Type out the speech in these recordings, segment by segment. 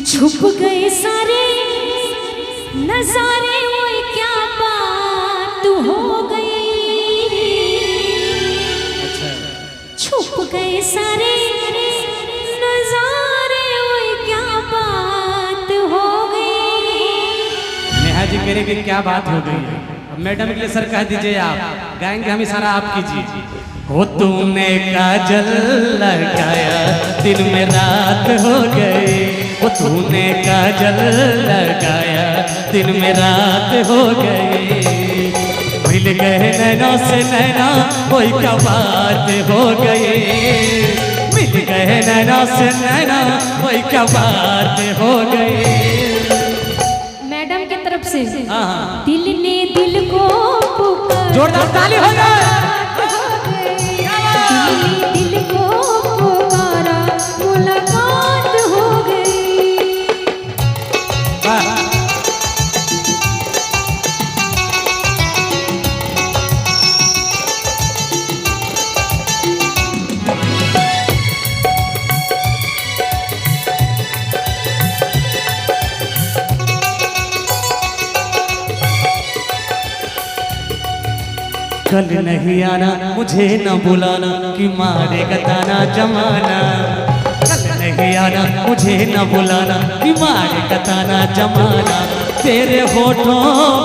छुप गए सारे नजारे, वो क्या बात हो गई। छुप गए सारे नजारे, वो क्या बात हो गई। नेहा जी कह रहे कि क्या बात हो गई। अब मैडम के लिए सर कह दीजिए, आप गाएंगे हम इशारा आप कीजिए। हो तूने काजल लगाया दिन में रात हो गई, वो तूने काजल लगाया दिन में रात हो गई। मिल गए नैना से नैना कोई क्या बात हो गई। मिल गए नैना से नैना कोई क्या बात हो गई। मैडम की तरफ से हाँ। दिल ने दिल को पुकारा, जोरदार ताली हो जाए। दिल को पुकारा, मुलाकात हो गई। कल नहीं आना मुझे न बुलाना कि मारेगा ताना जमाना। कल नहीं आना मुझे न बुलाना कि मारेगा ताना जमाना। तेरे होठों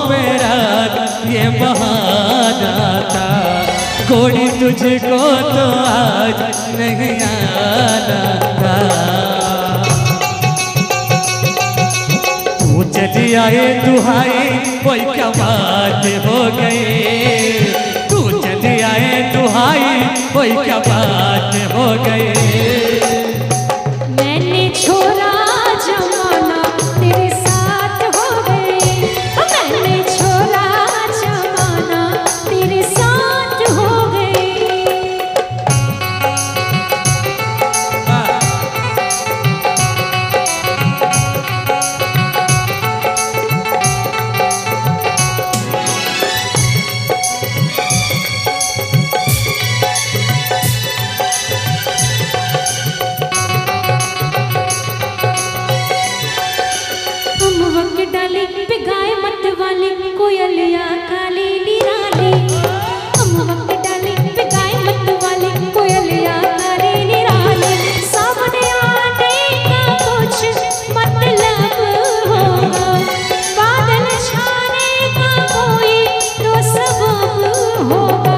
पे रात ये बहाना था, गोरी तुझको तो आज नहीं आना था। तू चली आए दुहाई कोई क्या बात हो गई। आए दुहाई कोई क्या बात हो गई। मैंने छोड़ा जमाना तेरे साथ हो गई। मैंने छोड़ा जमाना तेरे साथ हो गई। डाली पे गाय मत वाली कोयलिया काली निराली। हम डाली पे गाय मत वाली कोयलिया काली निराली। सामने आने का कुछ मतलब होगा, बादल छाने का कोई तो सबब होगा।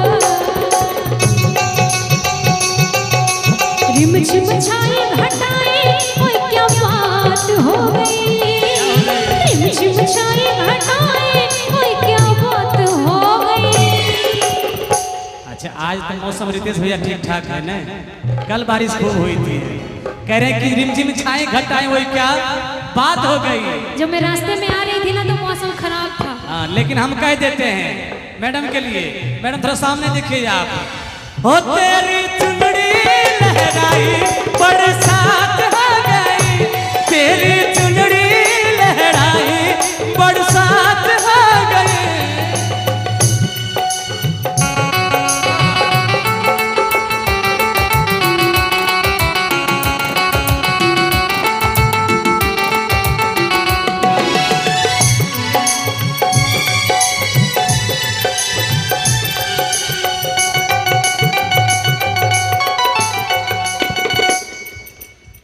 रिम झिम छाए घटाए कोई क्या बात हो गई। कोई क्या बात हो गई। अच्छा आज तो मौसम रितेश भैया ठीक ठाक है ना। कल बारिश खूब हुई थी, कह रहे कि रिमझिम छाए घटाए वही क्या बात हो गई। जब मैं रास्ते में आ रही थी ना तो मौसम खराब था। हाँ लेकिन हम कह देते हैं मैडम के लिए। मैडम थोड़ा सामने देखिए आप। हो तेरी चुनरी लहराई बरसात हो गई। तेरी चुनरी लहराई बरसात हो गई।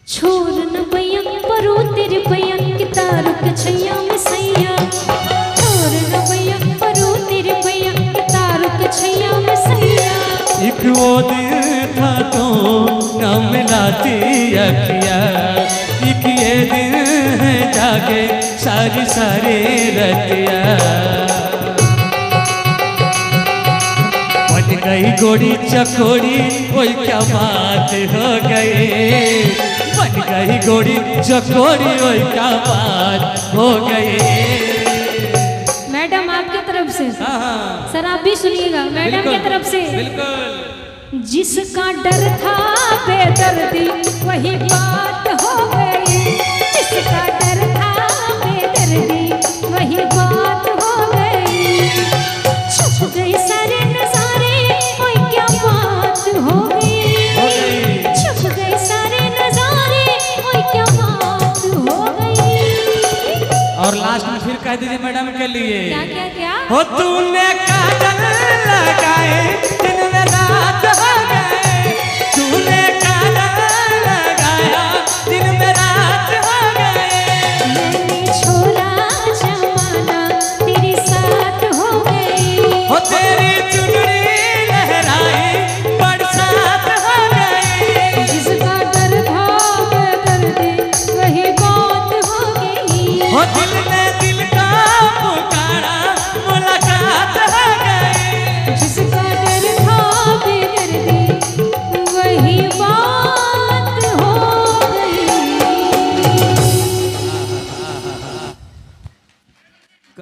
छोड़ न पैया परो तेरे पैया की तार के छैया में सैया। छोड़ न पैया परो तेरे पैया की तार के छैया में सैया। एक वो दिन था तो न मिलाती अखिया, एक ये दिन है जाके सारी सारी रतिया। बन गई गोरी चकोरी कोई क्या बात हो गई। बन गई गोरी चकोरी कोई क्या बात हो गई। मैडम आपकी तरफ से सर आप भी सुनिएगा। मैडम की तरफ से बिल्कुल। जिसका डर था बेदर्दी वही बात हो गई। जिसका डर था बेदर्दी वही बात हो गई। छुप गए सारे नजारे कोई क्या बात हो गई। छुप गए सारे नजारे कोई क्या बात हो गई। मैडम के लिए। क्या क्या क्या? हो तूने काजल लगाए दिन में रात हो